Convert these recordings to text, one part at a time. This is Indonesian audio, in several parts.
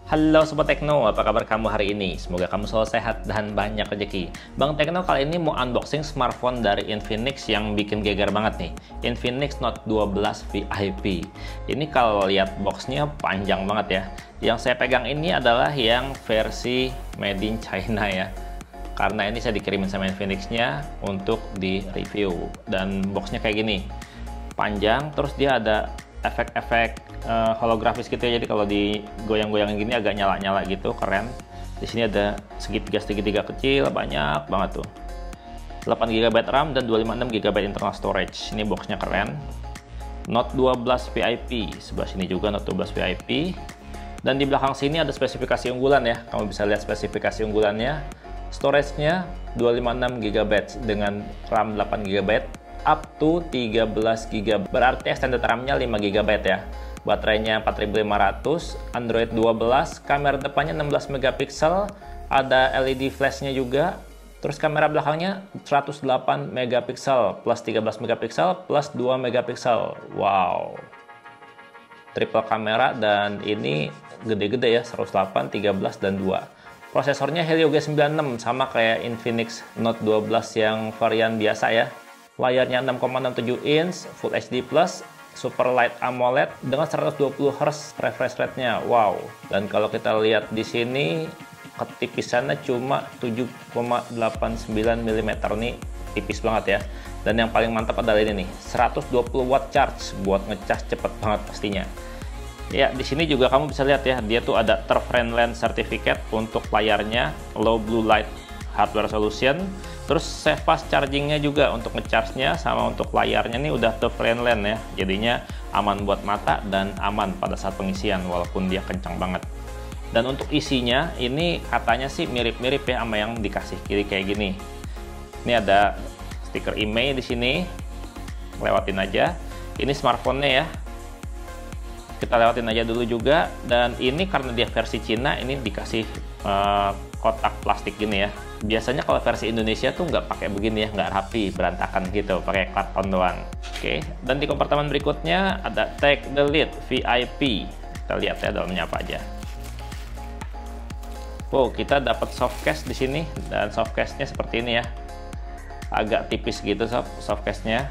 Halo Sobat Tekno, apa kabar kamu hari ini? Semoga kamu selalu sehat dan banyak rezeki. Bang Tekno kali ini mau unboxing smartphone dari Infinix yang bikin geger banget nih. Infinix Note 12 VIP. Ini kalau lihat boxnya panjang banget ya. Yang saya pegang ini adalah yang versi made in China ya. Karena ini saya dikirimin sama Infinix-nya untuk di review. Dan boxnya kayak gini. Panjang, terus dia ada efek-efek holografis gitu ya, jadi kalau digoyang-goyangin gini agak nyala-nyala gitu, keren. Di sini ada segitiga kecil, banyak banget tuh. 8 GB RAM dan 256 GB internal storage. Ini boxnya keren. Note 12 VIP, sebelah sini juga Note 12 VIP. Dan di belakang sini ada spesifikasi unggulan ya, kamu bisa lihat spesifikasi unggulannya. Storage-nya 256 GB dengan RAM 8 GB up to 13 GB, berarti extended RAM-nya 5 GB ya. Baterainya 4500, Android 12, kamera depannya 16 megapiksel, ada LED flash-nya juga. Terus kamera belakangnya 108 megapiksel plus 13 megapiksel plus 2 megapiksel. Wow. Triple kamera dan ini gede-gede ya, 108, 13 dan 2. Prosesornya Helio G96 sama kayak Infinix Note 12 yang varian biasa ya. Layarnya 6,67 inch, Full HD+, Super Light AMOLED dengan 120 Hz refresh rate-nya. Wow. Dan kalau kita lihat di sini ketipisannya cuma 7,89 mm nih, tipis banget ya. Dan yang paling mantap adalah ini nih, 120 watt charge buat ngecas cepet banget pastinya. Ya, di sini juga kamu bisa lihat ya, dia tuh ada TUF Friendly Certificate untuk layarnya, low blue light hardware solution. Terus safe fast chargingnya juga untuk ngecharge-nya, sama untuk layarnya nih udah TUF Friendly ya. Jadinya aman buat mata dan aman pada saat pengisian walaupun dia kencang banget. Dan untuk isinya ini katanya sih mirip-mirip ya sama yang dikasih kiri kayak gini. Ini ada stiker IMEI di sini. Lewatin aja. Ini smartphone-nya ya. Kita lewatin aja dulu juga. Dan ini karena dia versi Cina, ini dikasih kotak plastik gini ya. Biasanya kalau versi Indonesia tuh nggak pakai begini ya, nggak rapi, berantakan gitu, pakai karton doang. Oke, dan di kompartemen berikutnya ada Take the Lead VIP. Kita lihat ya dalamnya apa aja. Wow, kita dapat softcase di sini dan softcase-nya seperti ini ya. Agak tipis gitu softcase-nya.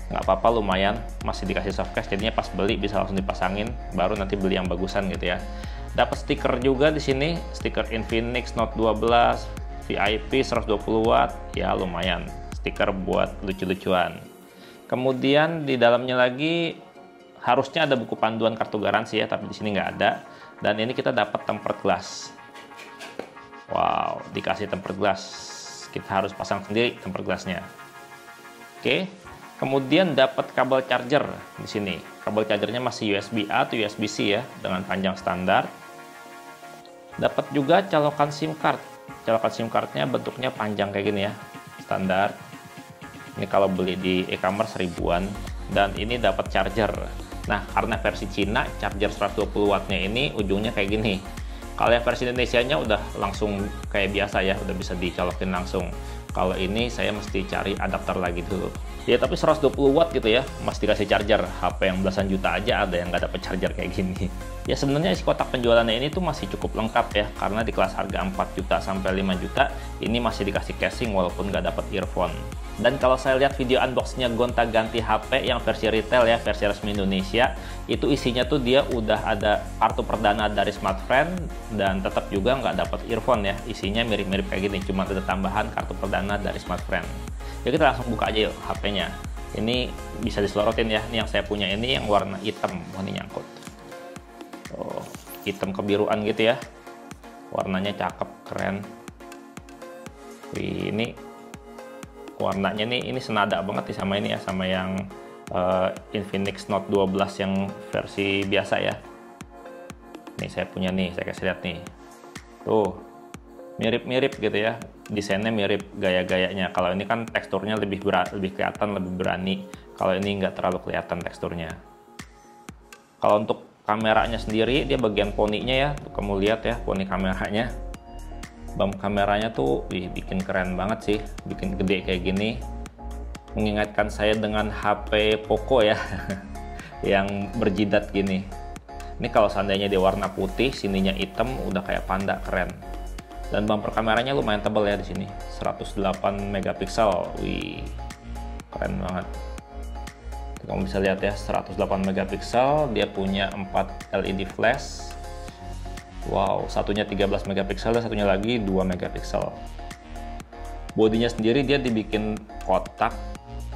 Nggak apa-apa, lumayan, masih dikasih softcase, jadinya pas beli bisa langsung dipasangin, baru nanti beli yang bagusan gitu ya. Dapat stiker juga di sini, stiker Infinix Note 12 VIP 120 watt, ya lumayan. Stiker buat lucu-lucuan. Kemudian di dalamnya lagi harusnya ada buku panduan kartu garansi ya, tapi di sini nggak ada. Dan ini kita dapat tempered glass. Wow, dikasih tempered glass. Kita harus pasang sendiri tempered glassnya. Oke. Kemudian dapat kabel charger di sini. Kabel chargernya masih USB A atau USB-C ya, dengan panjang standar. Dapat juga colokan SIM card. Colokan SIM cardnya bentuknya panjang kayak gini ya, standar. Ini kalau beli di e-commerce ribuan. Dan ini dapat charger. Nah, karena versi Cina, charger 120 wattnya ini ujungnya kayak gini. Kalau yang versi Indonesianya udah langsung kayak biasa ya, udah bisa dicolokin langsung. Kalau ini saya mesti cari adapter lagi dulu. Ya tapi 120 watt gitu ya, mesti dikasih charger. HP yang belasan juta aja ada yang nggak dapat charger kayak gini. Ya sebenarnya isi kotak penjualannya ini tuh masih cukup lengkap ya, karena di kelas harga 4 juta sampai 5 juta ini masih dikasih casing walaupun nggak dapat earphone. Dan kalau saya lihat video unboxingnya gonta-ganti HP yang versi retail ya, versi resmi Indonesia, itu isinya tuh dia udah ada kartu perdana dari Smartfren dan tetap juga nggak dapat earphone ya. Isinya mirip-mirip kayak gini, cuma ada tambahan kartu perdana dari Smartfren. Ya kita langsung buka aja yuk HP-nya. Ini bisa diselorotin ya. Ini yang saya punya ini yang warna hitam. Oh, ini nyangkut. Oh, hitam kebiruan gitu ya. Warnanya cakep, keren. Wih, ini warnanya nih, ini senada banget nih sama ini ya, sama yang Infinix Note 12 yang versi biasa ya. Nih saya punya nih, saya kasih lihat nih. Tuh, mirip-mirip gitu ya. Desainnya mirip, gaya-gayanya. Kalau ini kan teksturnya lebih kelihatan, lebih berani. Kalau ini nggak terlalu kelihatan teksturnya. Kalau untuk kameranya sendiri, dia bagian poninya ya. Tuh, kamu lihat ya, poni kameranya. Bump kameranya tuh bikin keren banget sih. Bikin gede kayak gini. Mengingatkan saya dengan HP Poco ya. Yang berjidat gini. Ini kalau seandainya dia warna putih, sininya hitam, udah kayak panda, keren. Dan bumper kameranya lumayan tebal ya di sini, 108 megapiksel. Wih, keren banget. Kamu bisa lihat ya, 108 megapiksel, dia punya 4 LED flash. Wow, satunya 13 megapiksel dan satunya lagi 2 megapiksel. Bodinya sendiri dia dibikin kotak,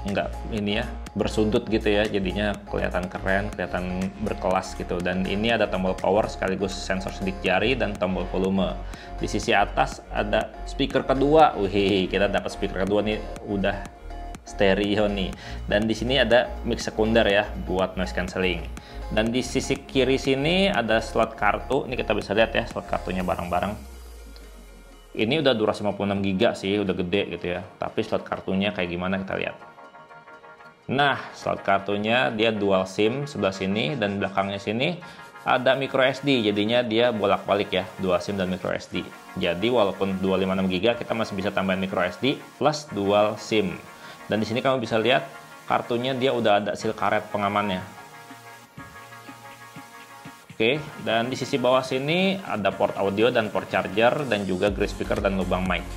nggak ini ya, bersudut gitu ya, jadinya kelihatan keren, kelihatan berkelas gitu. Dan ini ada tombol power sekaligus sensor sidik jari dan tombol volume. Di sisi atas ada speaker kedua. Wih, kita dapat speaker kedua nih, udah stereo nih. Dan di sini ada mic sekunder ya buat noise cancelling. Dan di sisi kiri sini ada slot kartu. Ini kita bisa lihat ya slot kartunya bareng-bareng. Ini udah durasi 56 GB sih, udah gede gitu ya. Tapi slot kartunya kayak gimana kita lihat. Nah, slot kartunya dia dual SIM sebelah sini, dan belakangnya sini ada micro SD. Jadinya dia bolak-balik ya, dual SIM dan micro SD. Jadi walaupun 256 GB, kita masih bisa tambahin micro SD plus dual SIM. Dan di sini kamu bisa lihat kartunya dia udah ada seal karet pengamannya. Oke, dan di sisi bawah sini ada port audio dan port charger dan juga grid speaker dan lubang mic.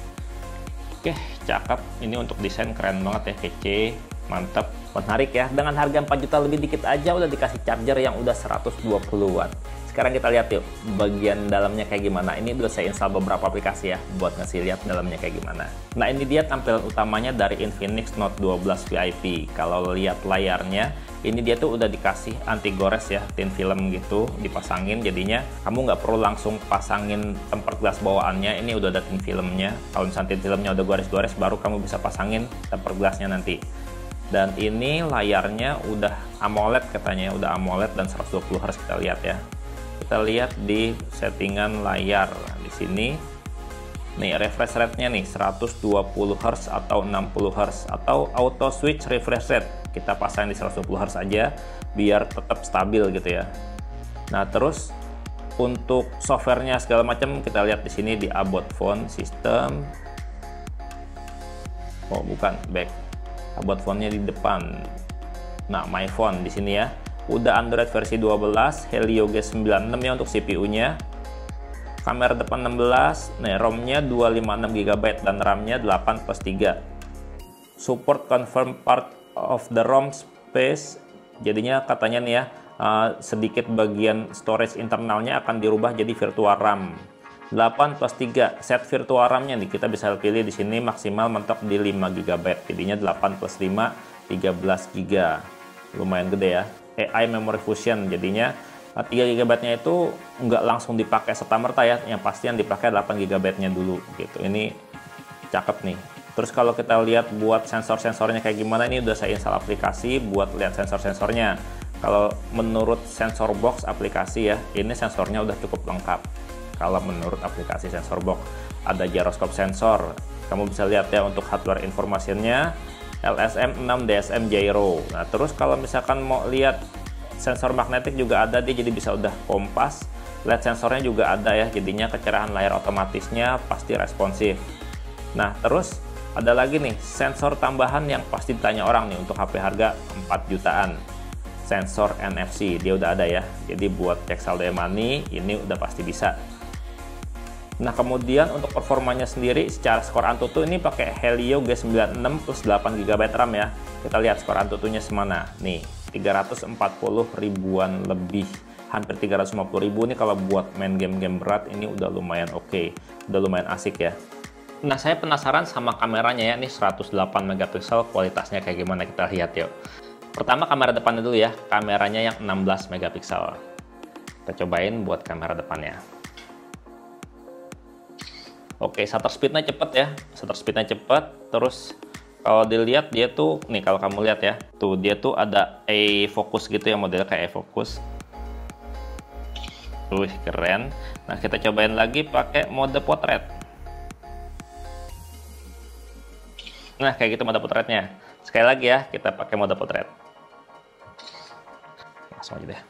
Oke, cakep. Ini untuk desain keren banget ya, kece, mantap, menarik ya. Dengan harga 4 juta lebih dikit aja udah dikasih charger yang udah 120 watt. Sekarang kita lihat yuk bagian dalamnya kayak gimana. Ini udah saya install beberapa aplikasi ya buat ngasih lihat dalamnya kayak gimana. Nah, ini dia tampilan utamanya dari Infinix Note 12 VIP. Kalau lihat layarnya, ini dia tuh udah dikasih anti gores ya, thin film gitu dipasangin. Jadinya kamu nggak perlu langsung pasangin tempered glass bawaannya. Ini udah ada thin filmnya. Kalau misalnya thin filmnya udah gores-gores, baru kamu bisa pasangin tempered glassnya nanti. Dan ini layarnya udah AMOLED katanya, udah AMOLED dan 120 Hz kita lihat ya. Kita lihat di settingan layar di sini. Nih refresh rate-nya nih 120 Hz atau 60 Hz atau auto switch refresh rate. Kita pasang di 120 Hz aja biar tetap stabil gitu ya. Nah, terus untuk softwarenya segala macam kita lihat di sini di About Phone System. Oh, bukan, back. About Phone-nya di depan. Nah, My Phone di sini ya. Udah Android versi 12, Helio G96 ya untuk CPU-nya. Kamera depan 16, nah ROM-nya 256 GB dan RAM-nya 8+3. Support confirm part of the ROM space. Jadinya katanya nih ya, sedikit bagian storage internalnya akan dirubah jadi virtual RAM. 8+3 set virtual RAM-nya nih kita bisa pilih di sini maksimal mentok di 5 GB. Jadinya 8+5 13 GB. Lumayan gede ya. AI Memory Fusion, jadinya 3 GB-nya itu nggak langsung dipakai serta-merta ya, yang pasti yang dipakai 8 GB-nya dulu gitu. Ini cakep nih. Terus kalau kita lihat buat sensor-sensornya kayak gimana, ini udah saya install aplikasi buat lihat sensor-sensornya. Kalau menurut sensor box aplikasi ya, ini sensornya udah cukup lengkap. Kalau menurut aplikasi sensor box, ada gyroscope sensor. Kamu bisa lihat ya untuk hardware informationnya, LSM 6 DSM gyro. Nah, terus kalau misalkan mau lihat sensor magnetik juga ada, dia jadi bisa udah kompas. LED sensornya juga ada ya, jadinya kecerahan layar otomatisnya pasti responsif. Nah, terus ada lagi nih sensor tambahan yang pasti ditanya orang nih untuk HP harga 4 jutaan. Sensor NFC dia udah ada ya. Jadi buat cek saldo e-money ini udah pasti bisa. Nah, kemudian untuk performanya sendiri secara skor Antutu ini pakai Helio G96 plus 8 GB RAM ya. Kita lihat skor Antutunya semana. Nih, 340 ribuan lebih. Hampir 350 ribu nih kalau buat main game-game berat ini udah lumayan oke. Udah lumayan asik ya. Nah, saya penasaran sama kameranya ya. Ini 108 megapiksel, kualitasnya kayak gimana kita lihat yuk. Pertama kamera depannya dulu ya. Kameranya yang 16 megapiksel. Kita cobain buat kamera depannya. Oke, shutter speednya cepet ya, shutter speednya cepet. Terus kalau dilihat dia tuh, nih kalau kamu lihat ya, tuh dia tuh ada focus gitu ya, modelnya kayak focus. Wih, keren. Nah, kita cobain lagi pakai mode potret. Nah, kayak gitu mode potretnya. Sekali lagi ya, kita pakai mode potret. Langsung aja deh.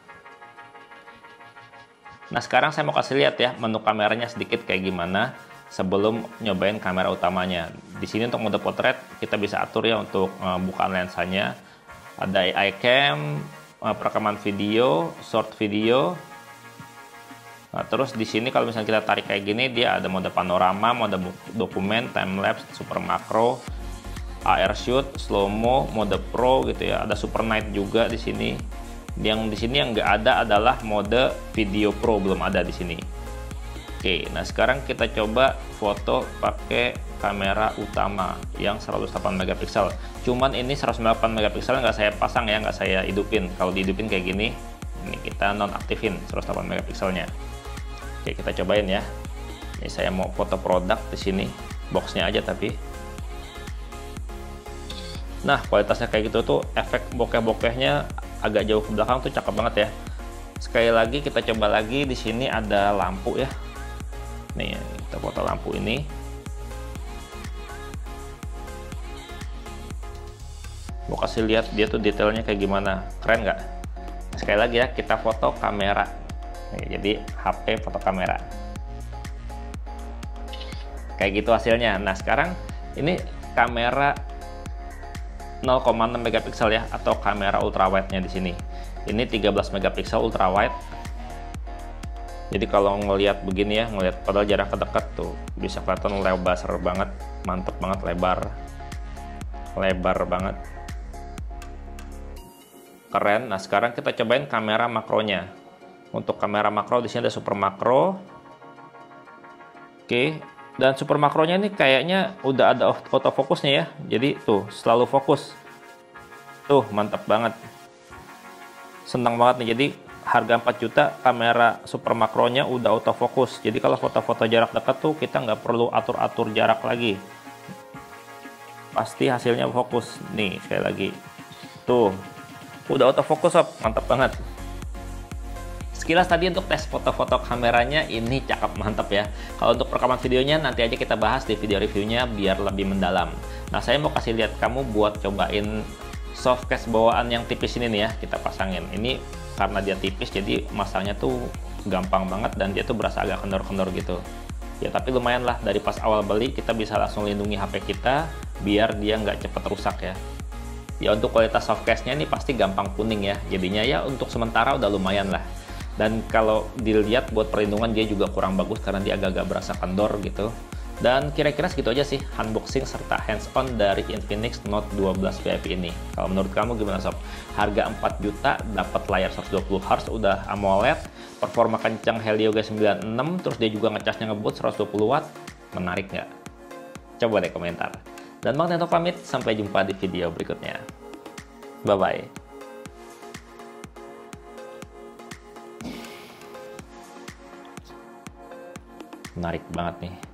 Nah, sekarang saya mau kasih lihat ya menu kameranya sedikit kayak gimana sebelum nyobain kamera utamanya. Di sini untuk mode potret kita bisa atur ya untuk bukaan lensanya. Ada AI cam, perekaman video, short video, Nah, terus di sini kalau misalnya kita tarik kayak gini, dia ada mode panorama, mode dokumen, time lapse, super makro, AR shoot, slow mo, mode pro gitu ya. Ada super night juga di sini. Yang di sini yang nggak ada adalah mode video pro, belum ada di sini. Oke, nah sekarang kita coba foto pakai kamera utama yang 108 megapiksel. Cuman ini 108 megapiksel nggak saya pasang ya, nggak saya hidupin. Kalau dihidupin kayak gini, ini kita nonaktifin 108 megapikselnya. Oke, kita cobain ya. Ini saya mau foto produk di sini, boxnya aja tapi. Nah, kualitasnya kayak gitu tuh, efek bokeh-bokehnya agak jauh ke belakang tuh cakep banget ya. Sekali lagi kita coba lagi, di sini ada lampu ya. Nih, kita foto lampu ini. Mau kasih lihat dia tuh detailnya kayak gimana, keren nggak? Sekali lagi ya, kita foto kamera. Nih, jadi HP foto kamera. Kayak gitu hasilnya. Nah, sekarang ini kamera 0,6 megapiksel ya, atau kamera ultrawide-nya di sini. Ini 13 megapiksel ultrawide. Jadi kalau ngelihat begini ya, ngelihat padahal jarak dekat tuh bisa kelihatan lebar banget, mantep banget, lebar banget, keren. Nah, sekarang kita cobain kamera makronya. Untuk kamera makro di sini ada super makro. Oke. Dan super makronya ini kayaknya udah ada autofokusnya ya. Jadi tuh selalu fokus. Tuh mantap banget. Senang banget nih. Jadi harga 4 juta kamera super makronya udah autofokus. Jadi kalau foto-foto jarak dekat tuh kita nggak perlu atur-atur jarak lagi. Pasti hasilnya fokus. Nih sekali lagi. Tuh udah autofokus sob. Mantap banget. Sekilas tadi untuk tes foto-foto kameranya ini cakep, mantap ya. Kalau untuk perekaman videonya nanti aja kita bahas di video reviewnya biar lebih mendalam. Nah, saya mau kasih lihat kamu buat cobain softcase bawaan yang tipis ini nih ya, kita pasangin. Ini karena dia tipis jadi masangnya tuh gampang banget dan dia tuh berasa agak kendor-kendor gitu. Ya tapi lumayan lah, dari pas awal beli kita bisa langsung lindungi HP kita biar dia nggak cepet rusak ya. Ya untuk kualitas softcase-nya ini pasti gampang kuning ya, jadinya ya untuk sementara udah lumayan lah. Dan kalau dilihat buat perlindungan dia juga kurang bagus karena dia agak-agak berasa kendor gitu. Dan kira-kira segitu aja sih unboxing serta hands-on dari Infinix Note 12 VIP ini. Kalau menurut kamu gimana sob? Harga 4 juta dapat layar 120Hz, udah AMOLED, performa kencang Helio G96, terus dia juga ngecasnya ngebut 120 watt. Menarik nggak? Coba deh komentar. Dan Bang Tento pamit, sampai jumpa di video berikutnya. Bye-bye. Menarik banget nih.